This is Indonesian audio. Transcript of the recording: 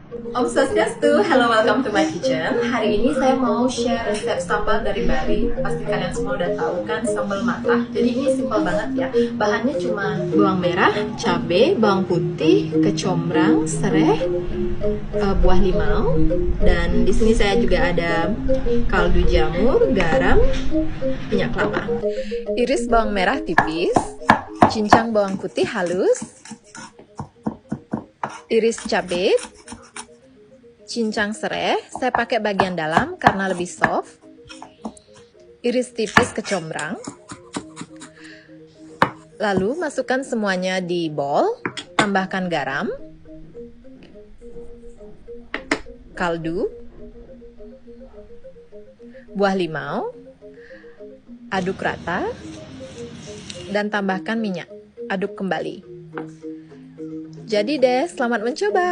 Om Swastiastu, hello, welcome to my kitchen. Hari ini saya mau share resep sambal dari Bali. Pasti kalian semua udah tahu kan sambal matah. Jadi ini simpel banget ya. Bahannya cuma bawang merah, cabai, bawang putih, kecombrang, serai, buah limau, dan di sini saya juga ada kaldu jamur, garam, minyak kelapa. Iris bawang merah tipis, cincang bawang putih halus, iris cabai, cincang serai, saya pakai bagian dalam karena lebih soft. Iris tipis kecombrang. Lalu masukkan semuanya di bowl, tambahkan garam, kaldu, buah limau, aduk rata, dan tambahkan minyak. Aduk kembali. Jadi deh, selamat mencoba!